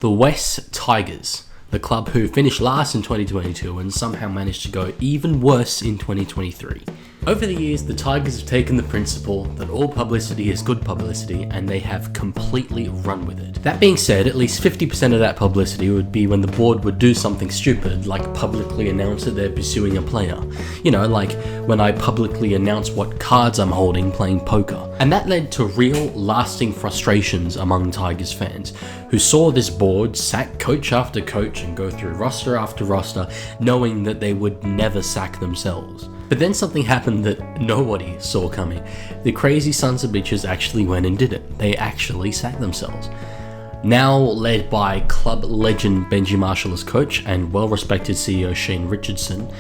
The West Tigers, the club who finished last in 2022 and somehow managed to go even worse in 2023. Over the years, the Tigers have taken the principle that all publicity is good publicity, and they have completely run with it. That being said, at least 50% of that publicity would be when the board would do something stupid, like publicly announce that they're pursuing a player. You know, like when I publicly announce what cards I'm holding playing poker. And that led to real, lasting frustrations among Tigers fans, who saw this board sack coach after coach and go through roster after roster, knowing that they would never sack themselves. But then something happened that nobody saw coming. The crazy sons of bitches actually went and did it. They actually sacked themselves. Now led by club legend Benji Marshall as coach and well-respected CEO Shane Richardson,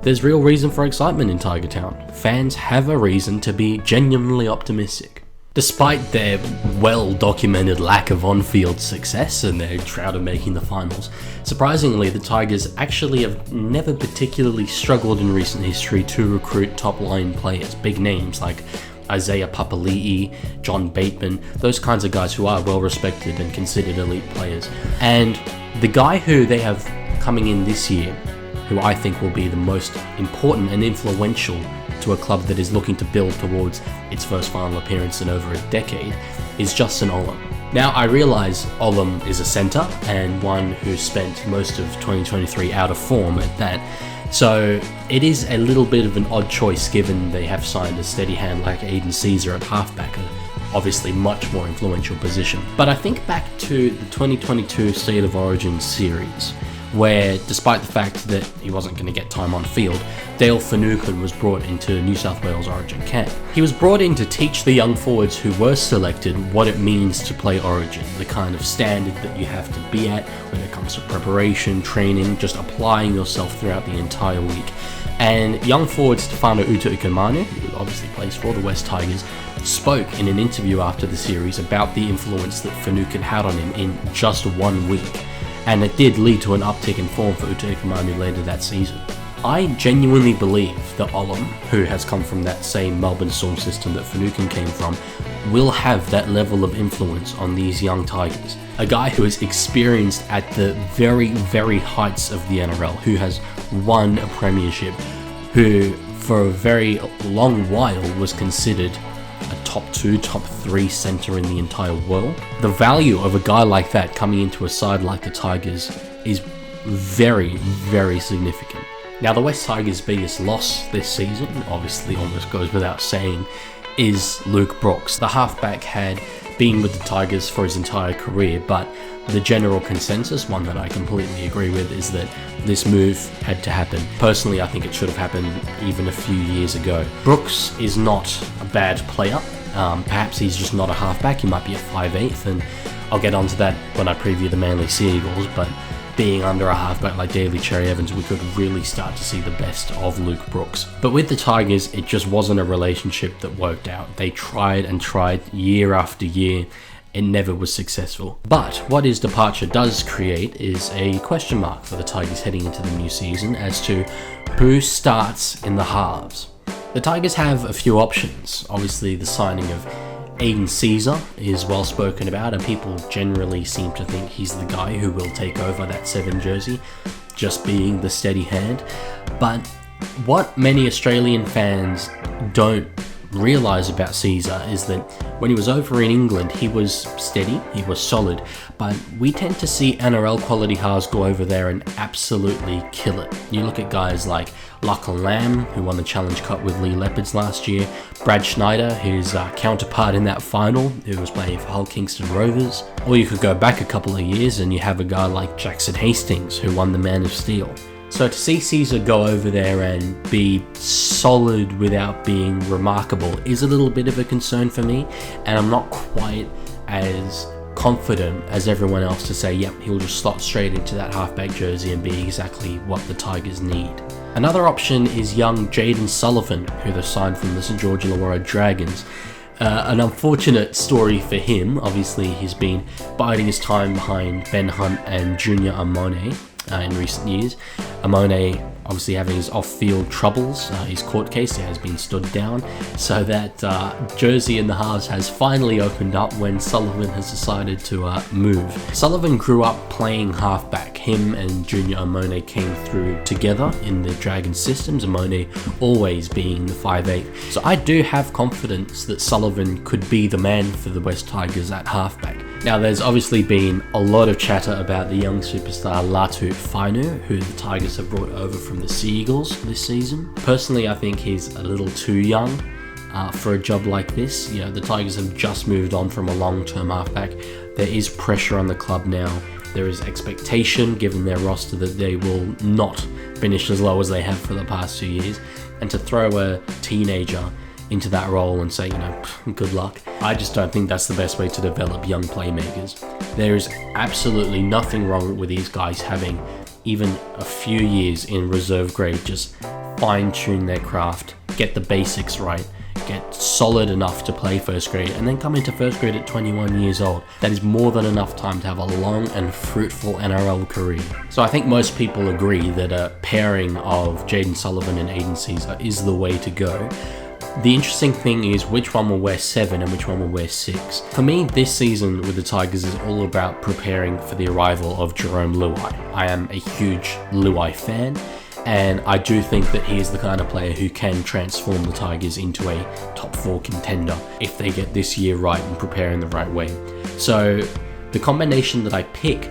there's real reason for excitement in Tiger Town. Fans have a reason to be genuinely optimistic. Despite their well-documented lack of on-field success and their drought of making the finals, surprisingly the Tigers actually have never particularly struggled in recent history to recruit top-line players, big names like Isaiah Papali'i, John Bateman, those kinds of guys who are well-respected and considered elite players. And the guy who they have coming in this year, who I think will be the most important and influential to a club that is looking to build towards its first final appearance in over a decade, is Justin Olam. Now, I realise Olam is a centre and one who spent most of 2023 out of form at that, so it is a little bit of an odd choice given they have signed a steady hand like Aiden Caesar at halfback, obviously much more influential position. But I think back to the 2022 State of Origin series, where despite the fact that he wasn't going to get time on field, Dale Finucane was brought into New South Wales Origin camp. He was brought in to teach the young forwards who were selected what it means to play Origin, the kind of standard that you have to be at when it comes to preparation, training, just applying yourself throughout the entire week. And young forward Stefano Utoikamanu, who obviously plays for the West Tigers, spoke in an interview after the series about the influence that Finucane had on him in just 1 week. And it did lead to an uptick in form for Utoikamanu later that season. I genuinely believe that Olam, who has come from that same Melbourne Storm system that Finucane came from, will have that level of influence on these young Tigers. A guy who is experienced at the very, very heights of the NRL, who has won a premiership, who for a very long while was considered a top 2, top 3 centre in the entire world. The value of a guy like that coming into a side like the Tigers is very, very significant. Now, the West Tigers' biggest loss this season, obviously almost goes without saying, is Luke Brooks. The halfback had been with the Tigers for his entire career, but the general consensus, one that I completely agree with, is that this move had to happen. Personally, I think it should have happened even a few years ago. Brooks is not a bad player. Perhaps he's just not a halfback. He might be a 5'8", and I'll get onto that when I preview the Manly Sea Eagles, but being under a halfback like Daly Cherry Evans, we could really start to see the best of Luke Brooks. But with the Tigers, it just wasn't a relationship that worked out. They tried and tried year after year. It never was successful. But what his departure does create is a question mark for the Tigers heading into the new season as to who starts in the halves. The Tigers have a few options. Obviously, the signing of Aiden Caesar is well spoken about, and people generally seem to think he's the guy who will take over that 7 jersey, just being the steady hand. But what many Australian fans don't realise about Caesar is that when he was over in England, he was steady, he was solid, but we tend to see NRL quality halves go over there and absolutely kill it. You look at guys like Lachlan Lamb, who won the Challenge Cup with Lee Leopards last year, Brad Schneider, his counterpart in that final, who was playing for Hull Kingston Rovers, or you could go back a couple of years and you have a guy like Jackson Hastings, who won the Man of Steel. So to see Caesar go over there and be solid without being remarkable is a little bit of a concern for me, and I'm not quite as confident as everyone else to say, yep, he'll just slot straight into that halfback jersey and be exactly what the Tigers need. Another option is young Jaden Sullivan, who they've signed from the St George Illawarra Dragons. An unfortunate story for him. Obviously, he's been biding his time behind Ben Hunt and Junior Amone in recent years. Amone obviously having his off-field troubles. His court case has been stood down, so that jersey in the halves has finally opened up when Sullivan has decided to move. Sullivan grew up playing halfback. Him and Junior Amone came through together in the Dragon systems, Amone always being the 5'8". So I do have confidence that Sullivan could be the man for the West Tigers at halfback. Now, there's obviously been a lot of chatter about the young superstar Latu Fainu, who the Tigers have brought over from the Sea Eagles this season. Personally, I think he's a little too young for a job like this. You know, the Tigers have just moved on from a long-term halfback. There is pressure on the club now. There is expectation, given their roster, that they will not finish as low as they have for the past 2 years. And to throw a teenager into that role and say, you know, good luck, I just don't think that's the best way to develop young playmakers. There is absolutely nothing wrong with these guys having even a few years in reserve grade, just fine-tune their craft, get the basics right, get solid enough to play first grade, and then come into first grade at 21 years old. That is more than enough time to have a long and fruitful NRL career. So I think most people agree that a pairing of Jaden Sullivan and Aiden Caesar is the way to go. The interesting thing is which one will wear 7 and which one will wear 6. For me, this season with the Tigers is all about preparing for the arrival of Jerome Luai. I am a huge Luai fan, and I do think that he is the kind of player who can transform the Tigers into a top 4 contender if they get this year right and prepare in the right way. So the combination that I pick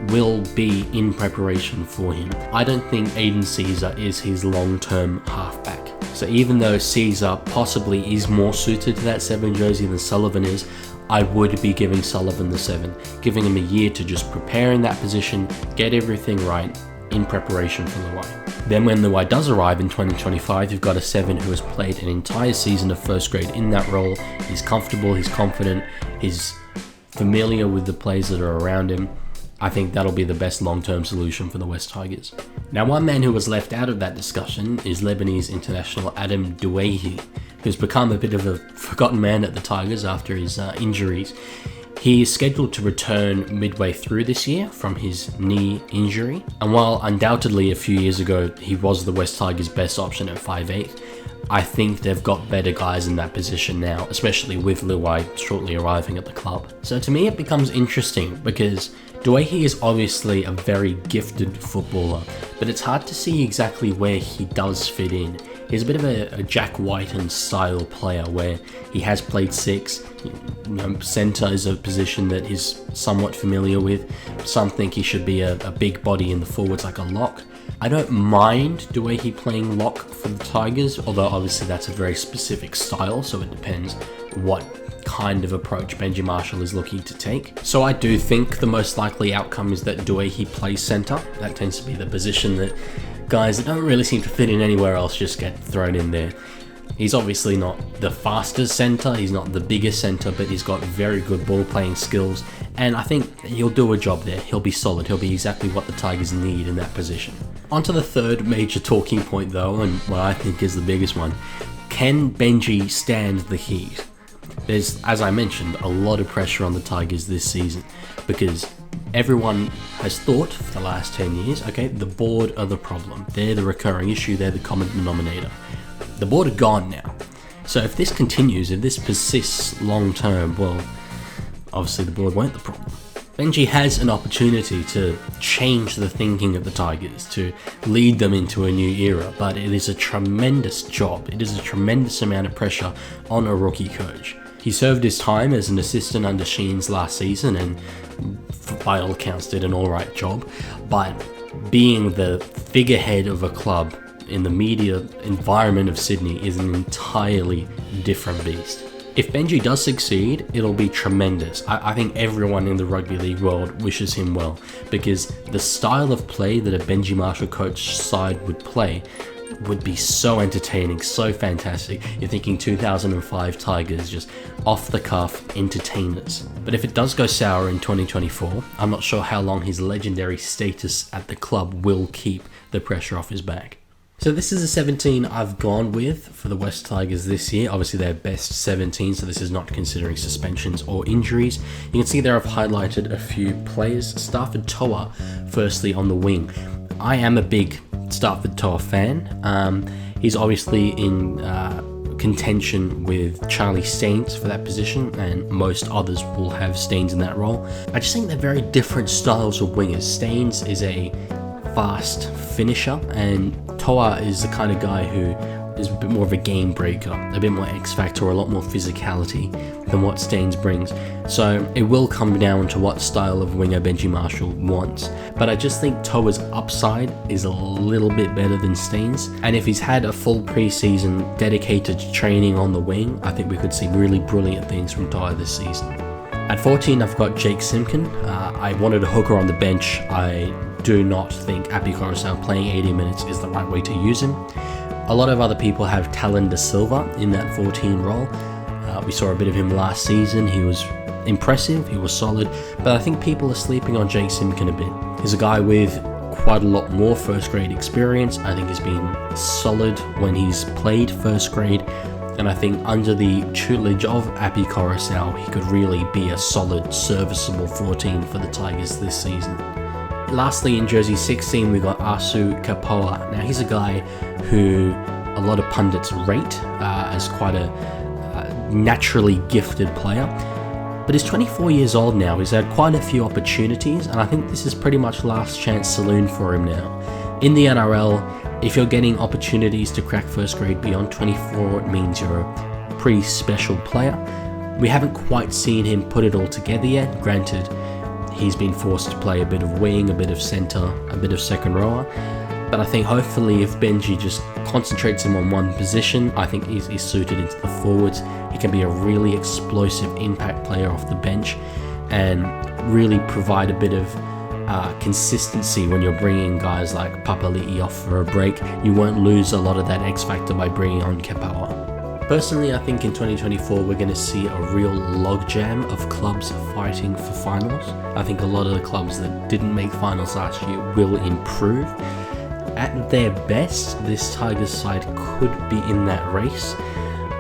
will be in preparation for him. I don't think Aiden Caesar is his long-term halfback. So even though Caesar possibly is more suited to that 7 jersey than Sullivan is, I would be giving Sullivan the 7, giving him a year to just prepare in that position, get everything right in preparation for Luai. Then when Luai does arrive in 2025, you've got a 7 who has played an entire season of first grade in that role. He's comfortable, he's confident, he's familiar with the players that are around him. I think that'll be the best long-term solution for the West Tigers. Now, one man who was left out of that discussion is Lebanese international Adam Doueihi, who's become a bit of a forgotten man at the Tigers after his injuries. He is scheduled to return midway through this year from his knee injury, and while undoubtedly a few years ago he was the West Tigers' best option at 5'8", I think they've got better guys in that position now, especially with Luai shortly arriving at the club. So to me it becomes interesting because Doueihi is obviously a very gifted footballer, but it's hard to see exactly where he does fit in. He's a bit of a Jack Whiten style player where he has played 6. Centre is a position that he's somewhat familiar with. Some think he should be a big body in the forwards like a lock. I don't mind Doueihi playing lock for the Tigers, although obviously that's a very specific style, so it depends what kind of approach Benji Marshall is looking to take. So I do think the most likely outcome is that Doueihi plays centre. That tends to be the position that guys that don't really seem to fit in anywhere else just get thrown in there. He's obviously not the fastest centre, he's not the biggest centre, but he's got very good ball playing skills, and I think he'll do a job there. He'll be solid, he'll be exactly what the Tigers need in that position. On to the third major talking point though, and what I think is the biggest one. Can Benji stand the heat? There's, as I mentioned, a lot of pressure on the Tigers this season because everyone has thought for the last 10 years, okay, the board are the problem. They're the recurring issue, they're the common denominator. The board are gone now. So if this continues, if this persists long term, well, obviously the board weren't the problem. Benji has an opportunity to change the thinking of the Tigers, to lead them into a new era, but it is a tremendous job. It is a tremendous amount of pressure on a rookie coach. He served his time as an assistant under Sheens last season and by all accounts did an alright job, but being the figurehead of a club in the media environment of Sydney is an entirely different beast. If Benji does succeed, it'll be tremendous. I think everyone in the rugby league world wishes him well, because the style of play that a Benji Marshall coach side would play would be so entertaining, so fantastic. You're thinking 2005 Tigers, just off the cuff entertainers. But if it does go sour in 2024, I'm not sure how long his legendary status at the club will keep the pressure off his back. So this is a 17 I've gone with for the West Tigers this year. Obviously their best 17, so this is not considering suspensions or injuries. You can see there I've highlighted a few players. Stafford Toa, firstly on the wing. I am a big Starford Toa fan. He's obviously in contention with Charlie Staines for that position, and most others will have Staines in that role. I just think they're very different styles of wingers. Staines is a fast finisher, and Toa is the kind of guy who is a bit more of a game breaker, a bit more X factor, a lot more physicality than what Staines brings. So it will come down to what style of winger Benji Marshall wants. But I just think Toa's upside is a little bit better than Staines, and if he's had a full preseason dedicated to training on the wing, I think we could see really brilliant things from Toa this season. At 14, I've got Jake Simpkin. I wanted a hooker on the bench. I do not think Api Coruscant playing 80 minutes is the right way to use him. A lot of other people have Talon Da Silva in that 14 role. We saw a bit of him last season. He was impressive, he was solid, but I think people are sleeping on Jake Simpkin a bit. He's a guy with quite a lot more first grade experience. I think he's been solid when he's played first grade, and I think under the tutelage of Api Coruscant, he could really be a solid, serviceable 14 for the Tigers this season. Lastly, in jersey 16, we got Asu Kapoa. Now, he's a guy who a lot of pundits rate as quite a naturally gifted player, but he's 24 years old now. He's had quite a few opportunities, and I think this is pretty much last chance saloon for him now. In the NRL, if you're getting opportunities to crack first grade beyond 24, it means you're a pretty special player. We haven't quite seen him put it all together yet. Granted, he's been forced to play a bit of wing, a bit of centre, a bit of second rower. But I think hopefully if Benji just concentrates him on one position, I think he's suited into the forwards. He can be a really explosive impact player off the bench and really provide a bit of consistency when you're bringing guys like Papali'i off for a break. You won't lose a lot of that X factor by bringing on Kapoa. Personally, I think in 2024 we're going to see a real logjam of clubs fighting for finals. I think a lot of the clubs that didn't make finals last year will improve. At their best, this Tigers side could be in that race,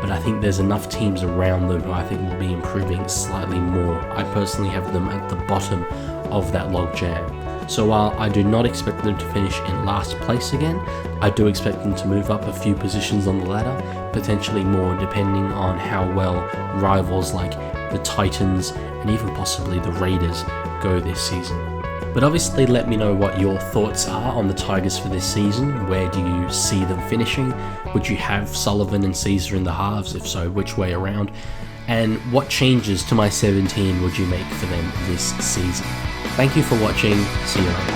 but I think there's enough teams around them who I think will be improving slightly more. I personally have them at the bottom of that logjam. So while I do not expect them to finish in last place again, I do expect them to move up a few positions on the ladder, potentially more depending on how well rivals like the Titans and even possibly the Raiders go this season. But obviously let me know what your thoughts are on the Tigers for this season. Where do you see them finishing? Would you have Sullivan and Caesar in the halves? If so, which way around? And what changes to my 17 would you make for them this season? Thank you for watching. See you later.